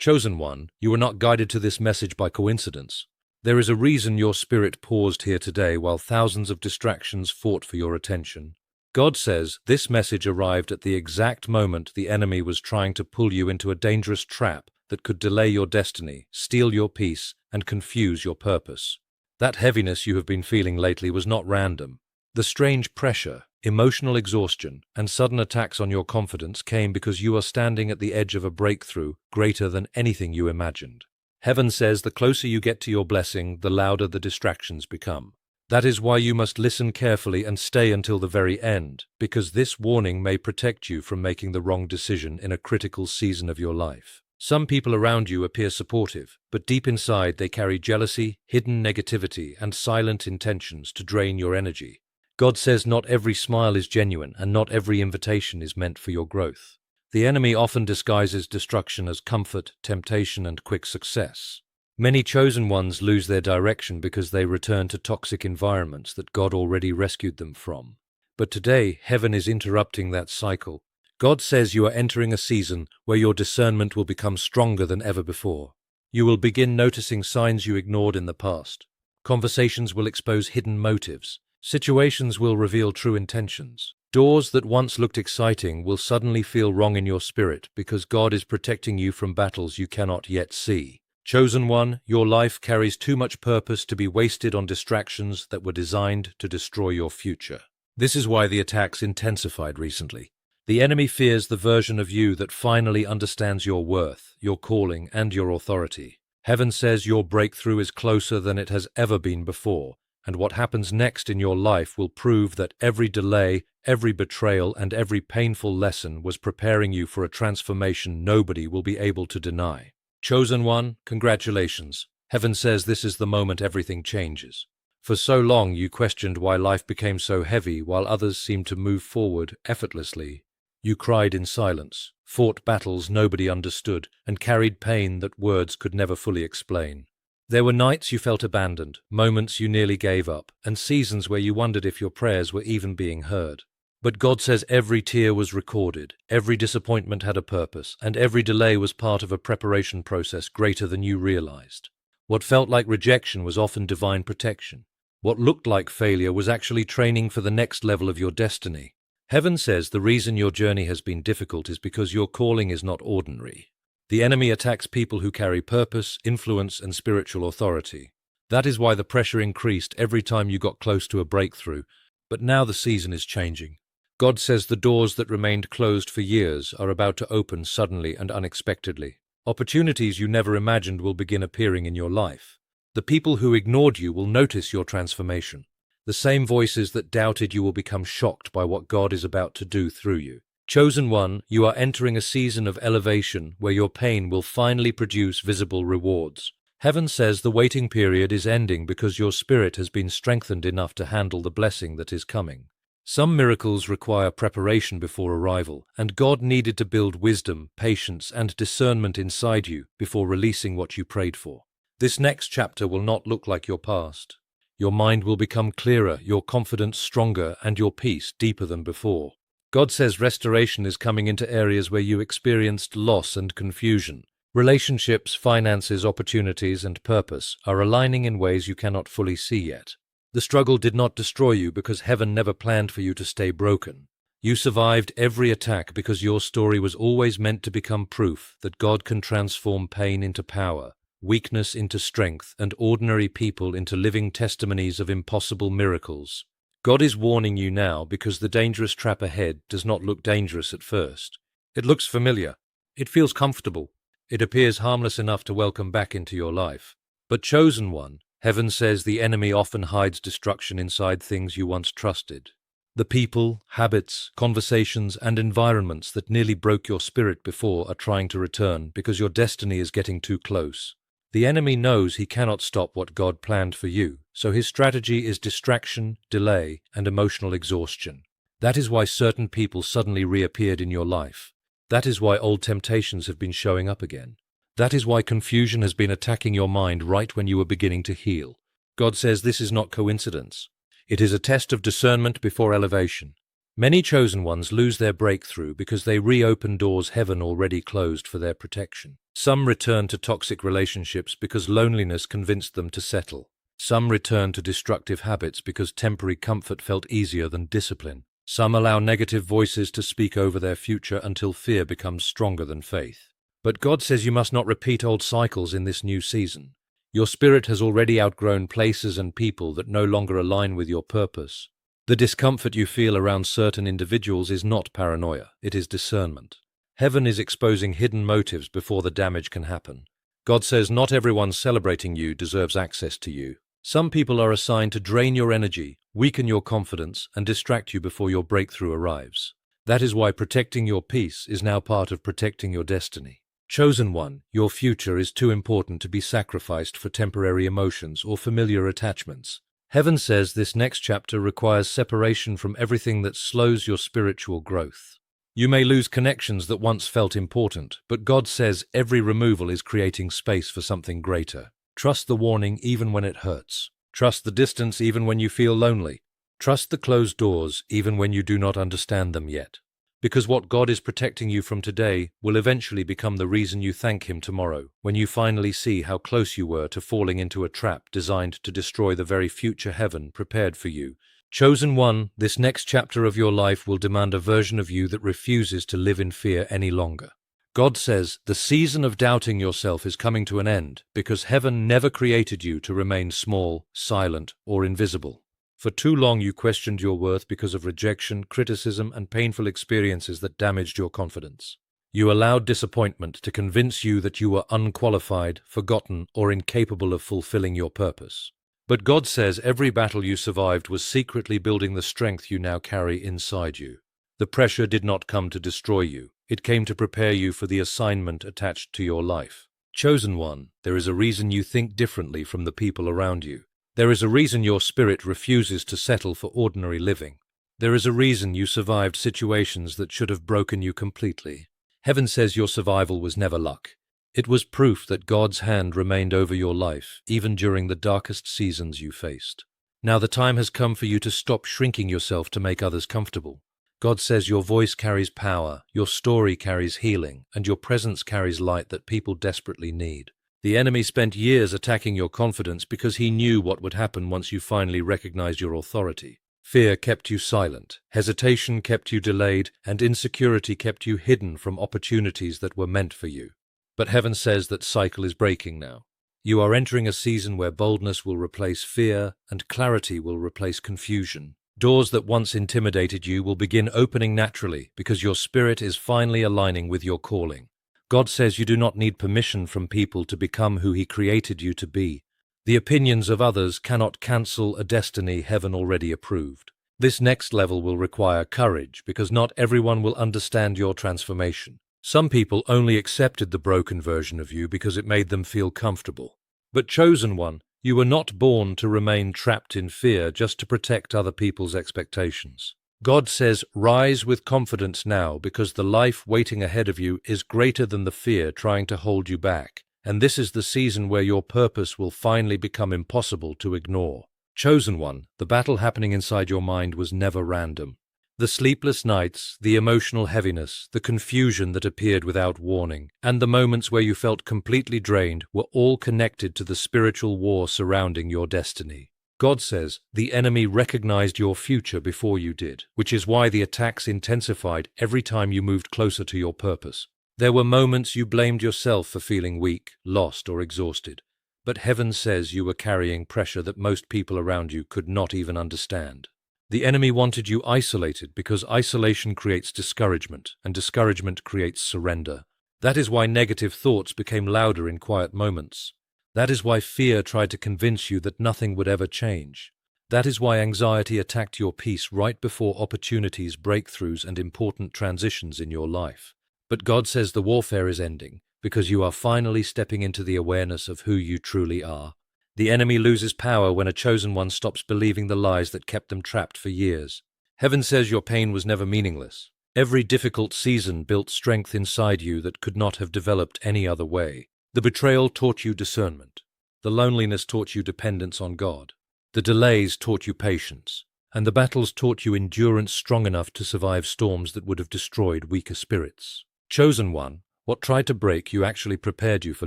Chosen one, you are not guided to this message by coincidence. There is a reason your spirit paused here today while thousands of distractions fought for your attention. God says this message arrived at the exact moment the enemy was trying to pull you into a dangerous trap that could delay your destiny, steal your peace, and confuse your purpose. That heaviness you have been feeling lately was not random. The strange pressure, emotional exhaustion, and sudden attacks on your confidence came because you are standing at the edge of a breakthrough greater than anything you imagined. Heaven says the closer you get to your blessing, the louder the distractions become. That is why you must listen carefully and stay until the very end, because this warning may protect you from making the wrong decision in a critical season of your life. Some people around you appear supportive, but deep inside they carry jealousy, hidden negativity, and silent intentions to drain your energy. God says not every smile is genuine and not every invitation is meant for your growth. The enemy often disguises destruction as comfort, temptation, and quick success. Many chosen ones lose their direction because they return to toxic environments that God already rescued them from. But today, heaven is interrupting that cycle. God says you are entering a season where your discernment will become stronger than ever before. You will begin noticing signs you ignored in the past. Conversations will expose hidden motives. Situations will reveal true intentions. Doors that once looked exciting will suddenly feel wrong in your spirit because God is protecting you from battles you cannot yet see. Chosen one, your life carries too much purpose to be wasted on distractions that were designed to destroy your future. This is why the attacks intensified recently. The enemy fears the version of you that finally understands your worth, your calling, and your authority. Heaven says your breakthrough is closer than it has ever been before, and what happens next in your life will prove that every delay, every betrayal, and every painful lesson was preparing you for a transformation nobody will be able to deny. Chosen one, congratulations. Heaven says this is the moment everything changes. For so long you questioned why life became so heavy while others seemed to move forward effortlessly. You cried in silence, fought battles nobody understood, and carried pain that words could never fully explain. There were nights you felt abandoned, moments you nearly gave up, and seasons where you wondered if your prayers were even being heard. But God says every tear was recorded, every disappointment had a purpose, and every delay was part of a preparation process greater than you realized. What felt like rejection was often divine protection. What looked like failure was actually training for the next level of your destiny. Heaven says the reason your journey has been difficult is because your calling is not ordinary. The enemy attacks people who carry purpose, influence, and spiritual authority. That is why the pressure increased every time you got close to a breakthrough, but now the season is changing. God says the doors that remained closed for years are about to open suddenly and unexpectedly. Opportunities you never imagined will begin appearing in your life. The people who ignored you will notice your transformation. The same voices that doubted you will become shocked by what God is about to do through you. Chosen one, you are entering a season of elevation where your pain will finally produce visible rewards. Heaven says the waiting period is ending because your spirit has been strengthened enough to handle the blessing that is coming. Some miracles require preparation before arrival, and God needed to build wisdom, patience, and discernment inside you before releasing what you prayed for. This next chapter will not look like your past. Your mind will become clearer, your confidence stronger, and your peace deeper than before. God says restoration is coming into areas where you experienced loss and confusion. Relationships, finances, opportunities, and purpose are aligning in ways you cannot fully see yet. The struggle did not destroy you because heaven never planned for you to stay broken. You survived every attack because your story was always meant to become proof that God can transform pain into power, weakness into strength, and ordinary people into living testimonies of impossible miracles. God is warning you now because the dangerous trap ahead does not look dangerous at first. It looks familiar. It feels comfortable. It appears harmless enough to welcome back into your life. But chosen one, heaven says the enemy often hides destruction inside things you once trusted. The people, habits, conversations, and environments that nearly broke your spirit before are trying to return because your destiny is getting too close. The enemy knows he cannot stop what God planned for you, so his strategy is distraction, delay, and emotional exhaustion. That is why certain people suddenly reappeared in your life. That is why old temptations have been showing up again. That is why confusion has been attacking your mind right when you were beginning to heal. God says this is not coincidence. It is a test of discernment before elevation. Many chosen ones lose their breakthrough because they reopen doors heaven already closed for their protection. Some return to toxic relationships because loneliness convinced them to settle. Some return to destructive habits because temporary comfort felt easier than discipline. Some allow negative voices to speak over their future until fear becomes stronger than faith. But God says you must not repeat old cycles in this new season. Your spirit has already outgrown places and people that no longer align with your purpose. The discomfort you feel around certain individuals is not paranoia, it is discernment. Heaven is exposing hidden motives before the damage can happen. God says not everyone celebrating you deserves access to you. Some people are assigned to drain your energy, weaken your confidence, and distract you before your breakthrough arrives. That is why protecting your peace is now part of protecting your destiny. Chosen one, your future is too important to be sacrificed for temporary emotions or familiar attachments. Heaven says this next chapter requires separation from everything that slows your spiritual growth. You may lose connections that once felt important, but God says every removal is creating space for something greater. Trust the warning even when it hurts. Trust the distance even when you feel lonely. Trust the closed doors even when you do not understand them yet. Because what God is protecting you from today will eventually become the reason you thank Him tomorrow, when you finally see how close you were to falling into a trap designed to destroy the very future heaven prepared for you. Chosen one, this next chapter of your life will demand a version of you that refuses to live in fear any longer. God says the season of doubting yourself is coming to an end because heaven never created you to remain small, silent, or invisible. For too long you questioned your worth because of rejection, criticism, and painful experiences that damaged your confidence. You allowed disappointment to convince you that you were unqualified, forgotten, or incapable of fulfilling your purpose. But God says every battle you survived was secretly building the strength you now carry inside you. The pressure did not come to destroy you. It came to prepare you for the assignment attached to your life. Chosen one, there is a reason you think differently from the people around you. There is a reason your spirit refuses to settle for ordinary living. There is a reason you survived situations that should have broken you completely. Heaven says your survival was never luck. It was proof that God's hand remained over your life, even during the darkest seasons you faced. Now the time has come for you to stop shrinking yourself to make others comfortable. God says your voice carries power, your story carries healing, and your presence carries light that people desperately need. The enemy spent years attacking your confidence because he knew what would happen once you finally recognized your authority. Fear kept you silent, hesitation kept you delayed, and insecurity kept you hidden from opportunities that were meant for you. But heaven says that cycle is breaking now. You are entering a season where boldness will replace fear and clarity will replace confusion. Doors that once intimidated you will begin opening naturally because your spirit is finally aligning with your calling. God says you do not need permission from people to become who He created you to be. The opinions of others cannot cancel a destiny heaven already approved. This next level will require courage because not everyone will understand your transformation. Some people only accepted the broken version of you because it made them feel comfortable. But chosen one, you were not born to remain trapped in fear just to protect other people's expectations. God says, rise with confidence now because the life waiting ahead of you is greater than the fear trying to hold you back, and this is the season where your purpose will finally become impossible to ignore. Chosen one, the battle happening inside your mind was never random. The sleepless nights, the emotional heaviness, the confusion that appeared without warning, and the moments where you felt completely drained were all connected to the spiritual war surrounding your destiny. God says the enemy recognized your future before you did, which is why the attacks intensified every time you moved closer to your purpose. There were moments you blamed yourself for feeling weak, lost, or exhausted, but heaven says you were carrying pressure that most people around you could not even understand. The enemy wanted you isolated because isolation creates discouragement, and discouragement creates surrender. That is why negative thoughts became louder in quiet moments. That is why fear tried to convince you that nothing would ever change. That is why anxiety attacked your peace right before opportunities, breakthroughs, and important transitions in your life. But God says the warfare is ending because you are finally stepping into the awareness of who you truly are. The enemy loses power when a chosen one stops believing the lies that kept them trapped for years. Heaven says your pain was never meaningless. Every difficult season built strength inside you that could not have developed any other way. The betrayal taught you discernment. The loneliness taught you dependence on God. The delays taught you patience. And the battles taught you endurance strong enough to survive storms that would have destroyed weaker spirits. Chosen one, What tried to break you actually prepared you for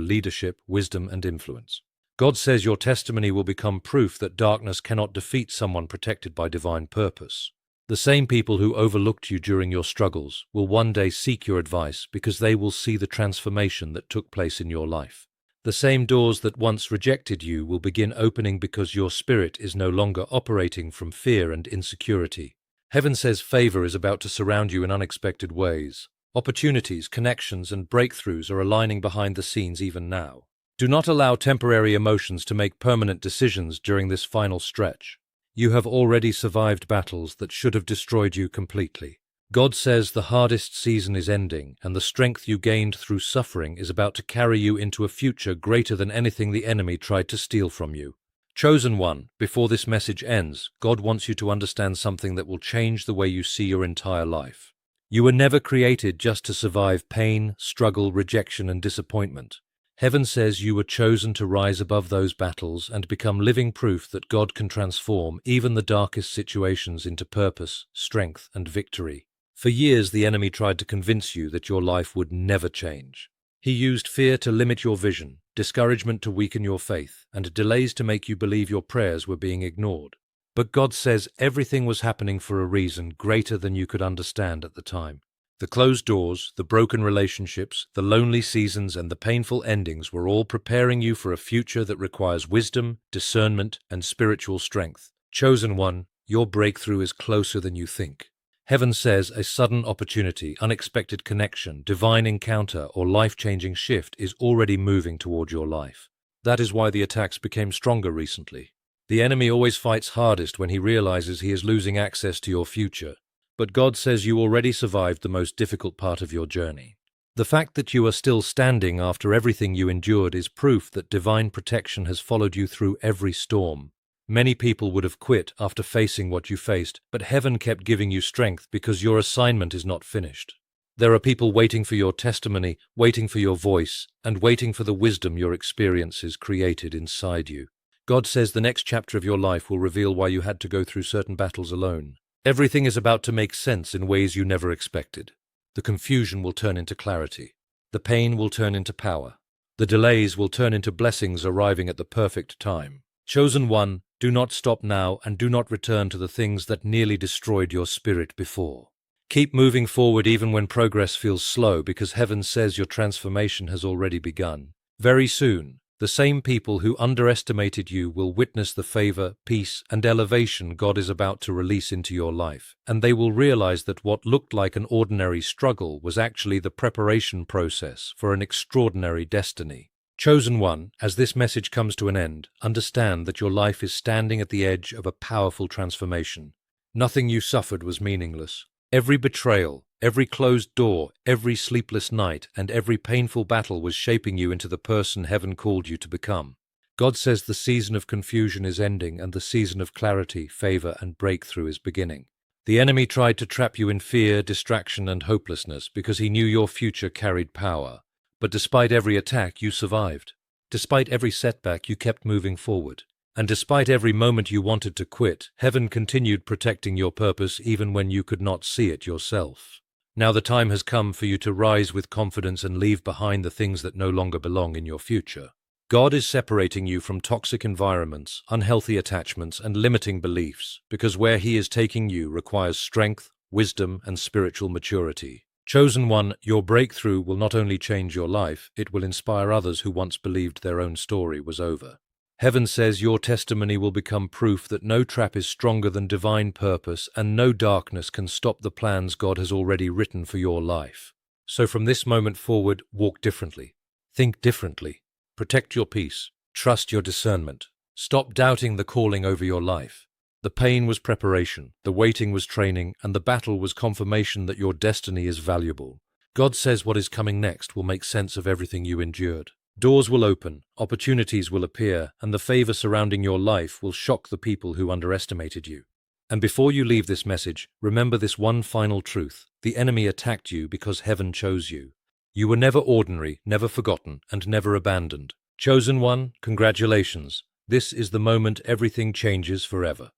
leadership, wisdom, and influence. God says your testimony will become proof that darkness cannot defeat someone protected by divine purpose. The same people who overlooked you during your struggles will one day seek your advice because they will see the transformation that took place in your life. The same doors that once rejected you will begin opening because your spirit is no longer operating from fear and insecurity. Heaven says favor is about to surround you in unexpected ways. Opportunities, connections, and breakthroughs are aligning behind the scenes even now. Do not allow temporary emotions to make permanent decisions during this final stretch. You have already survived battles that should have destroyed you completely. God says the hardest season is ending, and the strength you gained through suffering is about to carry you into a future greater than anything the enemy tried to steal from you. Chosen one, before this message ends, God wants you to understand something that will change the way you see your entire life. You were never created just to survive pain, struggle, rejection, and disappointment. Heaven says you were chosen to rise above those battles and become living proof that God can transform even the darkest situations into purpose, strength, and victory. For years, the enemy tried to convince you that your life would never change. He used fear to limit your vision, discouragement to weaken your faith, and delays to make you believe your prayers were being ignored. But God says everything was happening for a reason greater than you could understand at the time. The closed doors, the broken relationships, the lonely seasons, and the painful endings were all preparing you for a future that requires wisdom, discernment, and spiritual strength. Chosen one, your breakthrough is closer than you think. Heaven says a sudden opportunity, unexpected connection, divine encounter, or life-changing shift is already moving toward your life. That is why the attacks became stronger recently. The enemy always fights hardest when he realizes he is losing access to your future. But God says you already survived the most difficult part of your journey. The fact that you are still standing after everything you endured is proof that divine protection has followed you through every storm. Many people would have quit after facing what you faced, but heaven kept giving you strength because your assignment is not finished. There are people waiting for your testimony, waiting for your voice, and waiting for the wisdom your experiences created inside you. God says the next chapter of your life will reveal why you had to go through certain battles alone. Everything is about to make sense in ways you never expected. The confusion will turn into clarity. The pain will turn into power. The delays will turn into blessings arriving at the perfect time. Chosen one, do not stop now and do not return to the things that nearly destroyed your spirit before. Keep moving forward even when progress feels slow because heaven says your transformation has already begun. Very soon, the same people who underestimated you will witness the favor, peace, and elevation God is about to release into your life, and they will realize that what looked like an ordinary struggle was actually the preparation process for an extraordinary destiny. Chosen one, as this message comes to an end, understand that your life is standing at the edge of a powerful transformation. Nothing you suffered was meaningless. Every betrayal, every closed door, every sleepless night, and every painful battle was shaping you into the person heaven called you to become. God says the season of confusion is ending and the season of clarity, favor, and breakthrough is beginning. The enemy tried to trap you in fear, distraction, and hopelessness because he knew your future carried power. But despite every attack, you survived. Despite every setback, you kept moving forward. And despite every moment you wanted to quit, heaven continued protecting your purpose even when you could not see it yourself. Now the time has come for you to rise with confidence and leave behind the things that no longer belong in your future. God is separating you from toxic environments, unhealthy attachments, and limiting beliefs, because where He is taking you requires strength, wisdom, and spiritual maturity. Chosen one, your breakthrough will not only change your life, it will inspire others who once believed their own story was over. Heaven says your testimony will become proof that no trap is stronger than divine purpose and no darkness can stop the plans God has already written for your life. So from this moment forward, walk differently. Think differently. Protect your peace. Trust your discernment. Stop doubting the calling over your life. The pain was preparation, the waiting was training, and the battle was confirmation that your destiny is valuable. God says what is coming next will make sense of everything you endured. Doors will open, opportunities will appear, and the favor surrounding your life will shock the people who underestimated you. And before you leave this message, remember this one final truth. The enemy attacked you because heaven chose you. You were never ordinary, never forgotten, and never abandoned. Chosen one, congratulations. This is the moment everything changes forever.